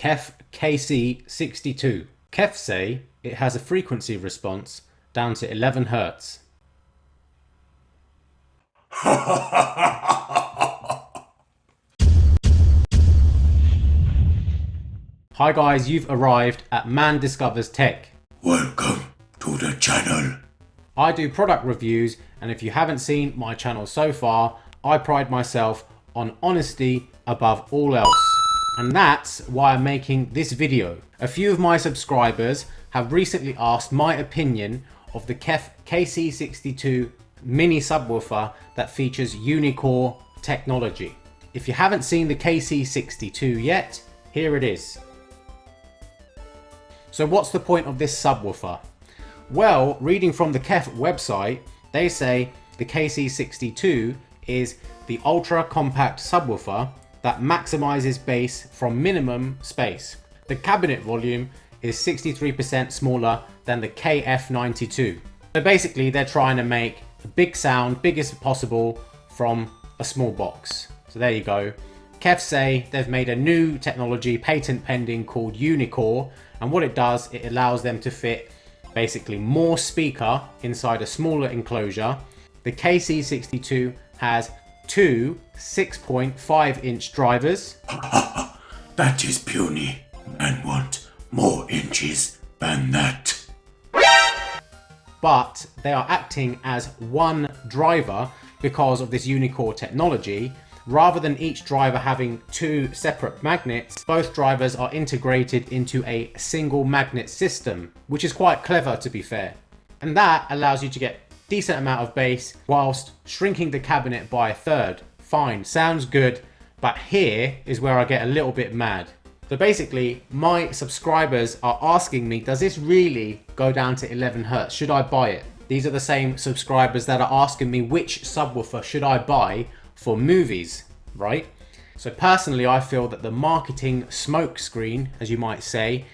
Kef KC62. Kef say it has a frequency response down to 11 Hz. Hi guys, you've arrived at Man Discovers Tech. Welcome to the channel. I do product reviews, and if you haven't seen my channel so far, I pride myself on honesty above all else. And that's why I'm making this video. A few of my subscribers have recently asked my opinion of the Kef KC62 mini subwoofer that features Uni-Core technology. If you haven't seen the KC62 yet, here it is. So what's the point of this subwoofer? Well, reading from the Kef website, they say the KC62 is the ultra compact subwoofer that maximizes bass from minimum space. The cabinet volume is 63% smaller than the KF92. So basically they're trying to make a big sound, biggest possible from a small box. So there you go. Kef say they've made a new technology, patent pending, called Uni-Core, and what it does, it allows them to fit basically more speaker inside a smaller enclosure. The KC62 has two 6.5 inch drivers. That is puny and want more inches than that. But they are acting as one driver because of this Uni-Core technology. Rather than each driver having two separate magnets, both drivers are integrated into a single magnet system, which is quite clever to be fair. And that allows you to get a decent amount of bass whilst shrinking the cabinet by a third. Fine, sounds good, but here is where I get a little bit mad. So basically, my subscribers are asking me, does this really go down to 11 Hz? Should I buy it? These are the same subscribers that are asking me which subwoofer should I buy for movies, right? So personally, I feel that the marketing smoke screen, as you might say,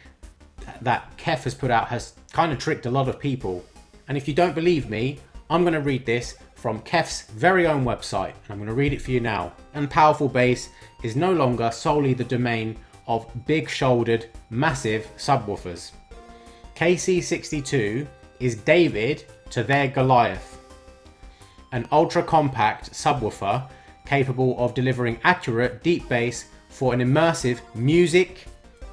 that Kef has put out has kind of tricked a lot of people. And if you don't believe me, I'm going to read this from Kef's very own website, and I'm going to read it for you now. And powerful bass is no longer solely the domain of big-shouldered, massive subwoofers. KC62 is David to their Goliath, an ultra-compact subwoofer capable of delivering accurate deep bass for an immersive music,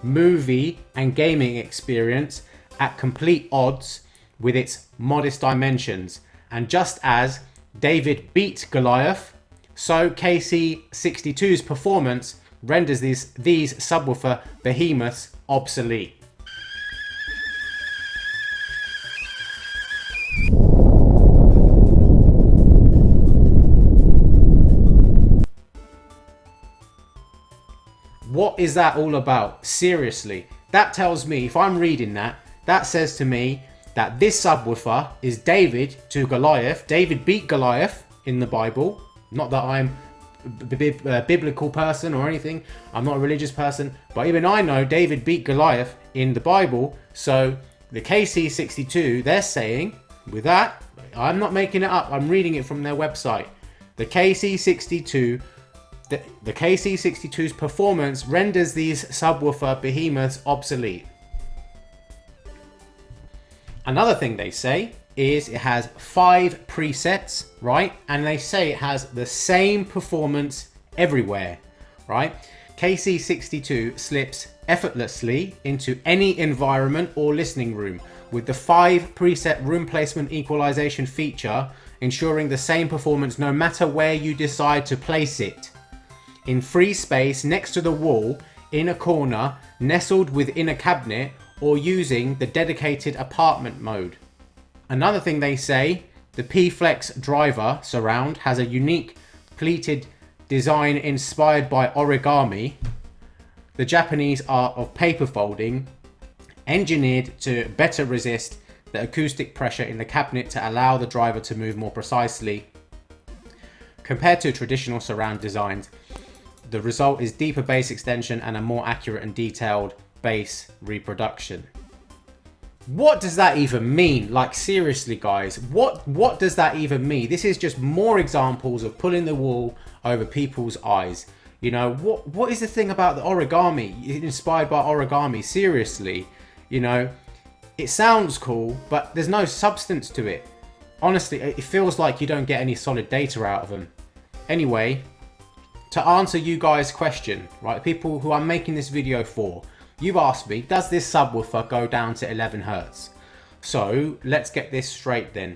movie and gaming experience at complete odds with its modest dimensions. And just as David beat Goliath, so KC62's performance renders these subwoofer behemoths obsolete. What is that all about? Seriously, that tells me, if I'm reading that, that says to me that this subwoofer is David to Goliath. David beat Goliath in the Bible. Not that I'm a biblical person or anything. I'm not a religious person, but even I know David beat Goliath in the Bible. So the KC62, they're saying, with that, I'm not making it up, I'm reading it from their website. The KC62, the KC62's performance renders these subwoofer behemoths obsolete. Another thing they say is it has 5 presets, right? And they say it has the same performance everywhere, right? KC62 slips effortlessly into any environment or listening room with the 5 preset room placement equalization feature, ensuring the same performance no matter where you decide to place it. In free space next to the wall, in a corner, nestled within a cabinet, or using the dedicated apartment mode. Another thing they say, the P-Flex driver surround has a unique pleated design inspired by origami. The Japanese art of paper folding, engineered to better resist the acoustic pressure in the cabinet to allow the driver to move more precisely. Compared to traditional surround designs, the result is deeper bass extension and a more accurate and detailed bass reproduction. What does that even mean? Like, seriously guys, what does that even mean? This is just more examples of pulling the wool over people's eyes. You know, what is the thing about the origami? Inspired by origami, seriously. You know, it sounds cool, but there's no substance to it. Honestly, it feels like you don't get any solid data out of them. Anyway, to answer you guys' question, right, people who I'm making this video for, you've asked me, does this subwoofer go down to 11 Hertz? So let's get this straight then.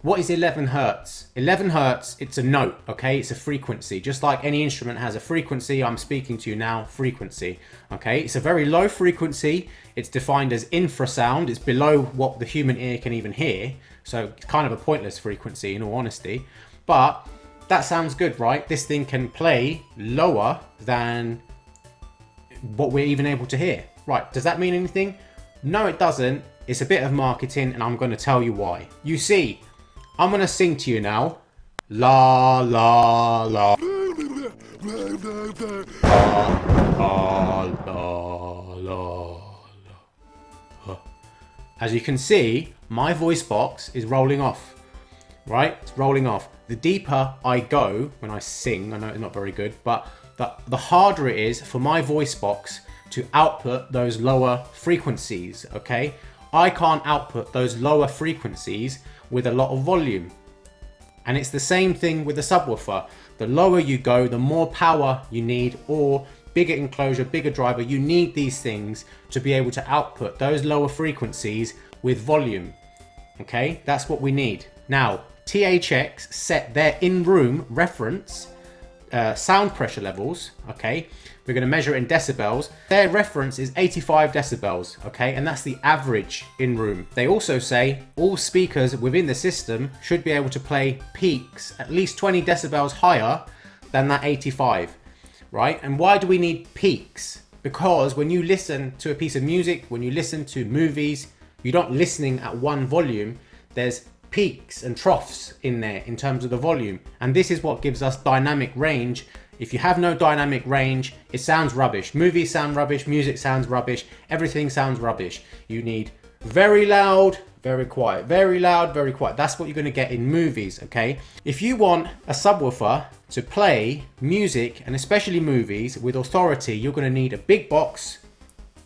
What is 11 Hertz? 11 Hertz, it's a note, okay? It's a frequency. Just like any instrument has a frequency, I'm speaking to you now, frequency, okay? It's a very low frequency. It's defined as infrasound. It's below what the human ear can even hear. So it's kind of a pointless frequency in all honesty. But that sounds good, right? This thing can play lower than what we're even able to hear. Right, does that mean anything? No, it doesn't. It's a bit of marketing, and I'm going to tell you why. You see, I'm going to sing to you now. La, la, la. La, la, la, la. As you can see, my voice box is rolling off. Right? It's rolling off. The deeper I go when I sing, I know it's not very good, but the harder it is for my voice box to output those lower frequencies, okay? I can't output those lower frequencies with a lot of volume. And it's the same thing with the subwoofer. The lower you go, the more power you need, or bigger enclosure, bigger driver. You need these things to be able to output those lower frequencies with volume. Okay, that's what we need. Now, THX set their in-room reference sound pressure levels, okay? We're going to measure it in decibels. Their reference is 85 decibels, okay? And that's the average in room. They also say all speakers within the system should be able to play peaks at least 20 decibels higher than that 85, right? And why do we need peaks? Because when you listen to a piece of music, when you listen to movies, you're not listening at one volume. There's peaks and troughs in there in terms of the volume, and this is what gives us dynamic range. If you have no dynamic range, it sounds rubbish. Movies sound rubbish, music sounds rubbish, everything sounds rubbish. You need very loud, very quiet, very loud, very quiet. That's what you're going to get in movies, okay? If you want a subwoofer to play music, and especially movies, with authority, you're going to need a big box,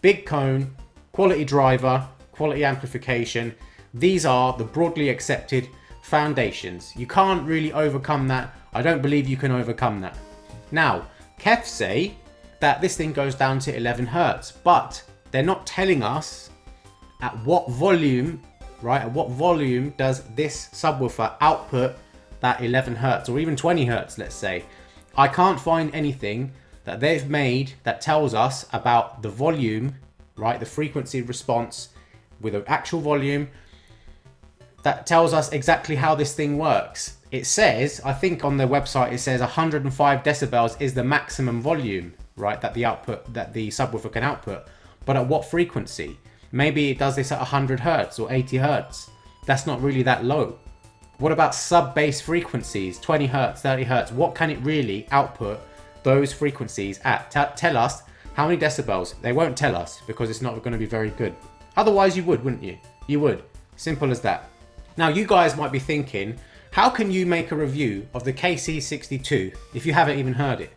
big cone, quality driver, quality amplification. These are the broadly accepted foundations. You can't really overcome that. I don't believe you can overcome that. Now, Kef say that this thing goes down to 11 Hertz, but they're not telling us at what volume, right? At what volume does this subwoofer output that 11 Hertz or even 20 Hertz, let's say. I can't find anything that they've made that tells us about the volume, right? The frequency response with an actual volume that tells us exactly how this thing works. It says, I think on their website, it says 105 decibels is the maximum volume, right, that the subwoofer can output. But at what frequency? Maybe it does this at 100 Hertz or 80 Hertz. That's not really that low. What about sub-bass frequencies, 20 Hertz, 30 Hertz? What can it really output those frequencies at? Tell us how many decibels. They won't tell us because it's not going to be very good. Otherwise you would, wouldn't you? You would. Simple as that. Now, you guys might be thinking, how can you make a review of the KC62 if you haven't even heard it?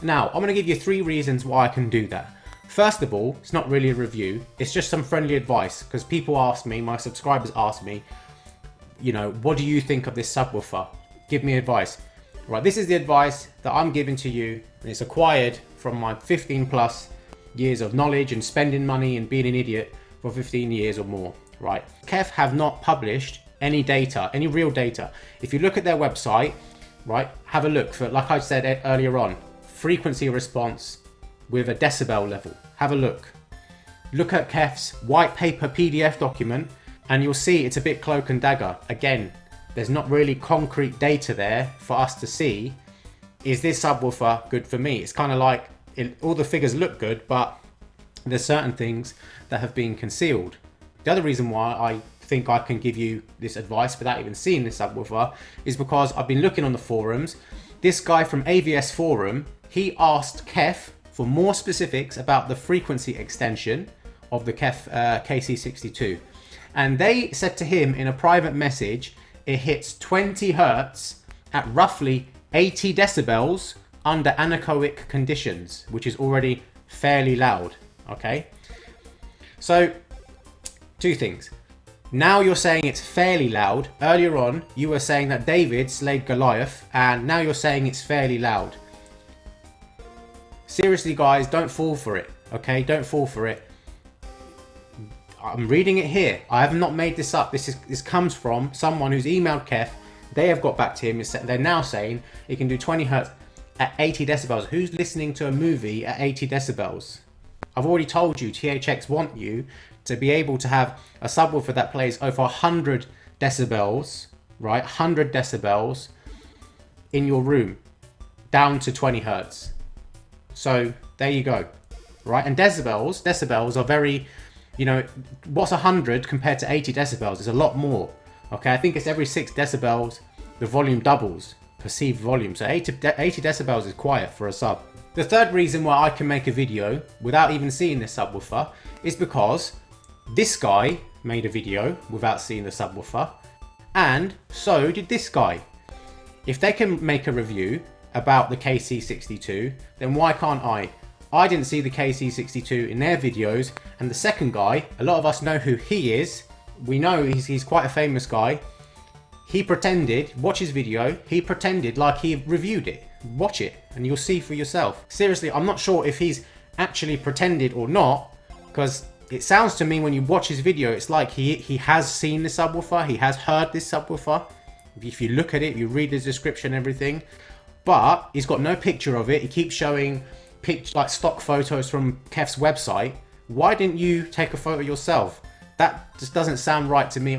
Now, I'm going to give you 3 reasons why I can do that. First of all, it's not really a review. It's just some friendly advice, because people ask me, my subscribers ask me, you know, what do you think of this subwoofer? Give me advice. Right, this is the advice that I'm giving to you, and it's acquired from my 15 plus years of knowledge and spending money and being an idiot for 15 years or more, right? Kef have not published any data, any real data. If you look at their website, right, have a look for, like I said earlier on, frequency response with a decibel level. Have a look. Look at Kef's white paper PDF document and you'll see it's a bit cloak and dagger. Again, there's not really concrete data there for us to see, is this subwoofer good for me? It's kind of like, all the figures look good, but there's certain things that have been concealed. The other reason why I think I can give you this advice without even seeing this subwoofer is because I've been looking on the forums. This guy from AVS Forum, he asked Kef for more specifics about the frequency extension of the Kef KC62. And they said to him in a private message, it hits 20 Hertz at roughly 80 decibels under anechoic conditions, which is already fairly loud, okay? So, two things. Now you're saying it's fairly loud. Earlier on, you were saying that David slayed Goliath, and now you're saying it's fairly loud. Seriously, guys, don't fall for it, okay? Don't fall for it. I'm reading it here. I have not made this up. This comes from someone who's emailed Kef. They have got back to him. They're now saying it can do 20 hertz at 80 decibels. Who's listening to a movie at 80 decibels? I've already told you, THX want you to be able to have a subwoofer that plays over 100 decibels, right? 100 decibels in your room, down to 20 hertz. So there you go, right? And decibels are very, you know, what's 100 compared to 80 decibels? It's a lot more, okay? I think it's every 6 decibels, the volume doubles, perceived volume. So 80 decibels is quiet for a sub. The third reason why I can make a video without even seeing this subwoofer is because this guy made a video without seeing the subwoofer, and so did this guy. If they can make a review about the KC62, then why can't I? I didn't see the KC62 in their videos, and the second guy, a lot of us know who he is. We know he's quite a famous guy. He pretended, watch his video, he pretended like he reviewed it. Watch it and you'll see for yourself. Seriously, I'm not sure if he's actually pretended or not, because it sounds to me when you watch his video, it's like he has seen the subwoofer, he has heard this subwoofer. If you look at it, you read the description and everything, but he's got no picture of it. He keeps showing like stock photos from Kef's website. Why didn't you take a photo yourself? That just doesn't sound right to me.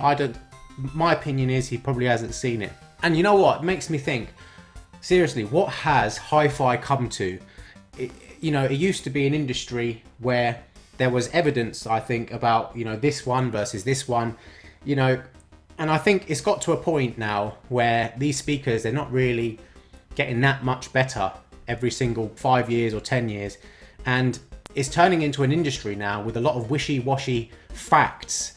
My opinion is he probably hasn't seen it. And you know what? It makes me think, seriously, what has hi-fi come to? It used to be an industry where there was evidence, I think, about, this one versus this one, and I think it's got to a point now where these speakers, they're not really getting that much better every single 5 years or 10 years. And it's turning into an industry now with a lot of wishy-washy facts,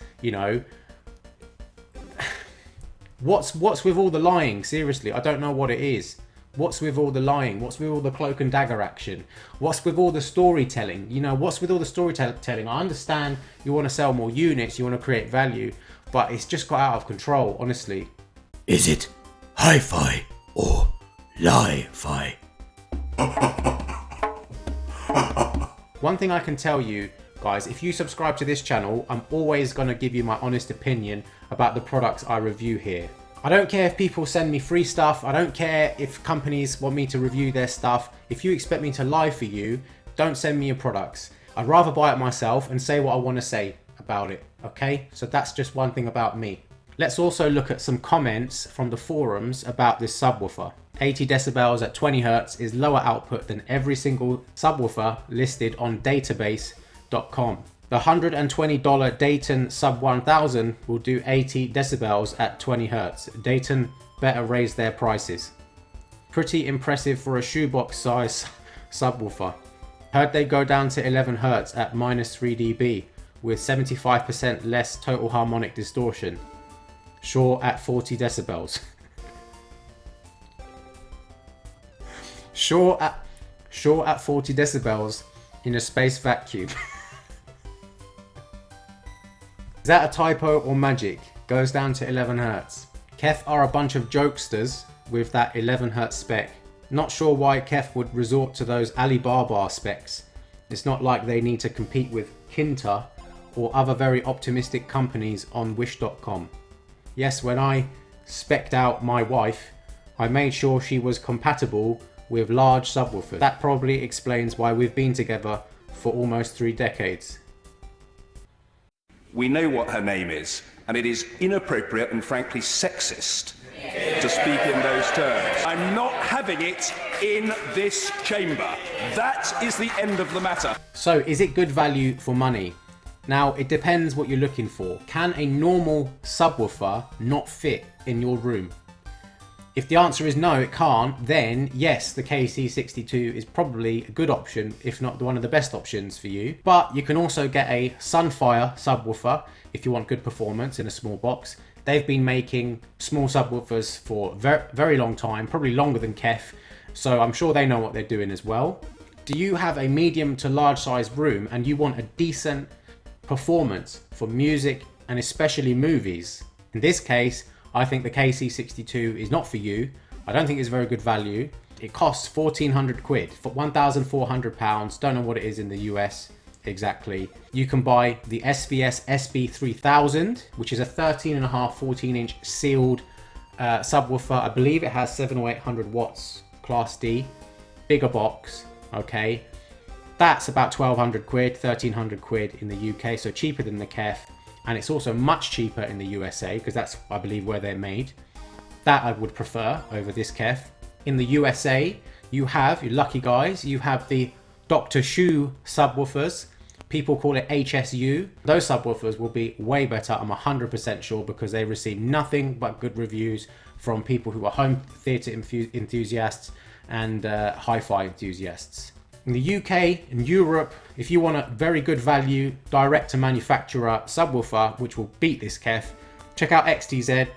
What's with all the lying? Seriously, I don't know what it is. What's with all the lying? What's with all the cloak and dagger action? What's with all the storytelling? What's with all the storytelling? I understand you want to sell more units, you want to create value, but it's just got out of control, honestly. Is it hi-fi or lie-fi? One thing I can tell you, guys, if you subscribe to this channel, I'm always going to give you my honest opinion about the products I review here. I don't care if people send me free stuff. I don't care if companies want me to review their stuff. If you expect me to lie for you, don't send me your products. I'd rather buy it myself and say what I want to say about it, okay? So that's just one thing about me. Let's also look at some comments from the forums about this subwoofer. 80 decibels at 20 hertz is lower output than every single subwoofer listed on database.com. The $120 Dayton Sub 1000 will do 80 decibels at 20 hertz. Dayton better raise their prices. Pretty impressive for a shoebox size subwoofer. Heard they go down to 11 hertz at -3 dB with 75% less total harmonic distortion. Sure at 40 decibels. Sure at 40 decibels in a space vacuum. Is that a typo or magic? Goes down to 11 hertz. Kef are a bunch of jokesters with that 11 hertz spec. Not sure why Kef would resort to those Alibaba specs. It's not like they need to compete with Kinta or other very optimistic companies on wish.com. Yes, when I spec'd out my wife, I made sure she was compatible with large subwoofers. That probably explains why we've been together for almost 3 decades. We know what her name is, and it is inappropriate and frankly sexist to speak in those terms. I'm not having it in this chamber. That is the end of the matter. So, is it good value for money? Now, it depends what you're looking for. Can a normal subwoofer not fit in your room? If the answer is no, it can't, then yes, the KC62 is probably a good option, if not one of the best options for you. But you can also get a Sunfire subwoofer if you want good performance in a small box. They've been making small subwoofers for very long time, probably longer than Kef, So I'm sure they know what they're doing as well. Do you have a medium to large size room and you want a decent performance for music and especially movies? In this case, I think the KC62 is not for you. I don't think it's very good value. It costs 1,400 quid, for £1,400. Don't know what it is in the US exactly. You can buy the SVS SB3000, which is a 13.5, 14-inch sealed subwoofer. I believe it has 700 or 800 watts, Class D, bigger box. Okay, that's about 1,200 quid, 1,300 quid in the UK, so cheaper than the Kef, and it's also much cheaper in the USA because that's, I believe, where they're made. That I would prefer over this Kef. In the USA, you have, you lucky guys, you have the Dr. Shoe subwoofers. People call it HSU. Those subwoofers will be way better, I'm 100% sure, because they receive nothing but good reviews from people who are home theatre enthusiasts and hi-fi enthusiasts. In the UK and Europe, if you want a very good value direct to manufacturer subwoofer which will beat this Kef, check out XTZ.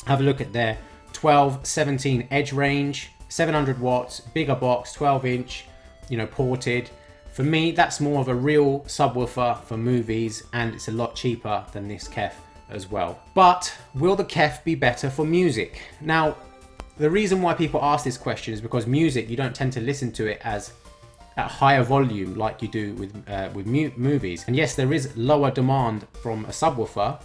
Have a look at their 12-17 edge range, 700 watts, bigger box, 12-inch, ported. For me, that's more of a real subwoofer for movies, and it's a lot cheaper than this Kef as well. But will the Kef be better for music? Now, the reason why people ask this question is because music, you don't tend to listen to it as at higher volume like you do with movies. And yes, there is lower demand from a subwoofer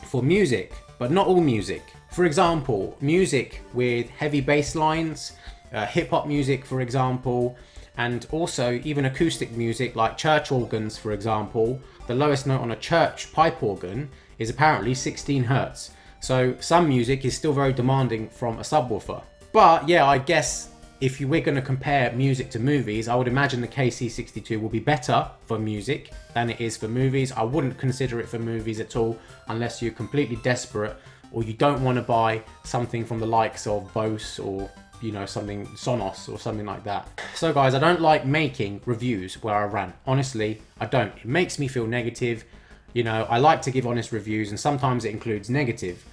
for music, but not all music. For example, music with heavy bass lines, hip-hop music, for example, and also even acoustic music like church organs, for example. The lowest note on a church pipe organ is apparently 16 hertz. So some music is still very demanding from a subwoofer. But yeah, I guess if we're going to compare music to movies, I would imagine the KC62 will be better for music than it is for movies. I wouldn't consider it for movies at all unless you're completely desperate or you don't want to buy something from the likes of Bose or something Sonos or something like that. So guys, I don't like making reviews where I rant. Honestly, I don't. It makes me feel negative. I like to give honest reviews, and sometimes it includes negative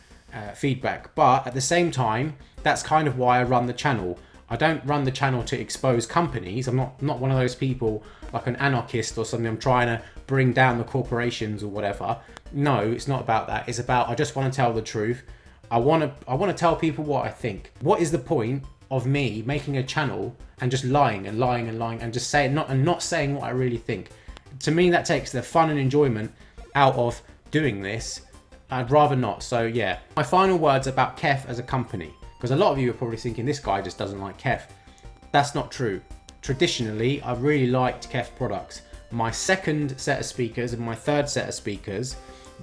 feedback. But at the same time, that's kind of why I run the channel. I don't run the channel to expose companies. I'm not one of those people like an anarchist or something. I'm trying to bring down the corporations or whatever. No, it's not about that. It's about, I just want to tell the truth. I want to tell people what I think. What is the point of me making a channel and just lying and lying and lying and just saying not saying what I really think? To me, that takes the fun and enjoyment out of doing this. I'd rather not. So yeah, my final words about Kef as a company, because a lot of you are probably thinking this guy just doesn't like Kef. That's not true. Traditionally, I've really liked Kef products. My second set of speakers and my third set of speakers,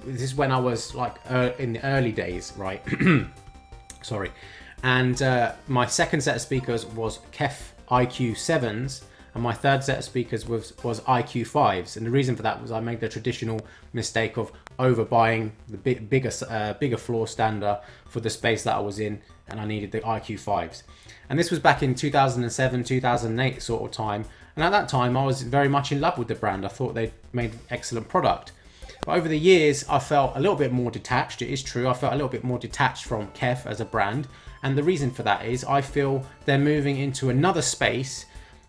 this is when I was like in the early days, right? Sorry. And my second set of speakers was Kef IQ7s, and my third set of speakers was IQ5s. And the reason for that was I made the traditional mistake of overbuying the bigger floor stander for the space that I was in, and I needed the IQ5s. And this was back in 2007, 2008 sort of time. And at that time, I was very much in love with the brand. I thought they made excellent product. But over the years, I felt a little bit more detached. It is true, I felt a little bit more detached from Kef as a brand. And the reason for that is I feel they're moving into another space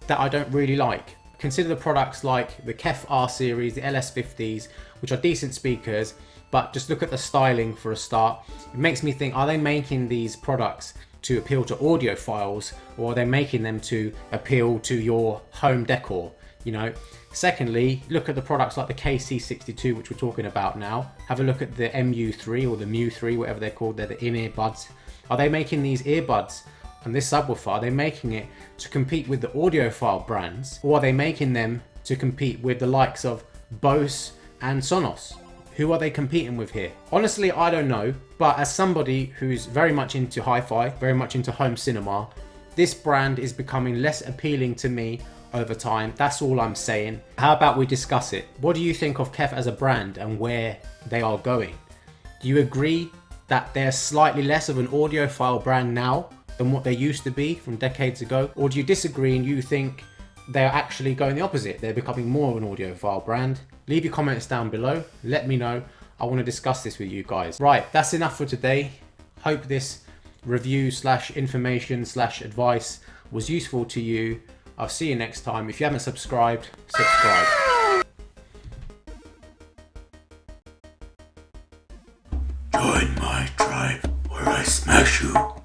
that I don't really like. Consider the products like the Kef R series, the LS50s, which are decent speakers, but just look at the styling for a start. It makes me think, are they making these products to appeal to audiophiles, or are they making them to appeal to your home decor? Secondly, look at the products like the KC62, which we're talking about now. Have a look at the MU3 or the Mu3, whatever they're called. They're the in-earbuds. Are they making these earbuds and this subwoofer, are they making it to compete with the audiophile brands, or are they making them to compete with the likes of Bose and Sonos? Who are they competing with here? Honestly, I don't know, but as somebody who's very much into hi-fi, very much into home cinema, this brand is becoming less appealing to me over time. That's all I'm saying. How about we discuss it? What do you think of Kef as a brand and where they are going? Do you agree that they're slightly less of an audiophile brand now than what they used to be from decades ago? Or do you disagree and you think they're actually going the opposite? They're becoming more of an audiophile brand? Leave your comments down below. Let me know. I want to discuss this with you guys. Right, that's enough for today. Hope this review / information / advice was useful to you. I'll see you next time. If you haven't subscribed, subscribe. Join my tribe or I smash you.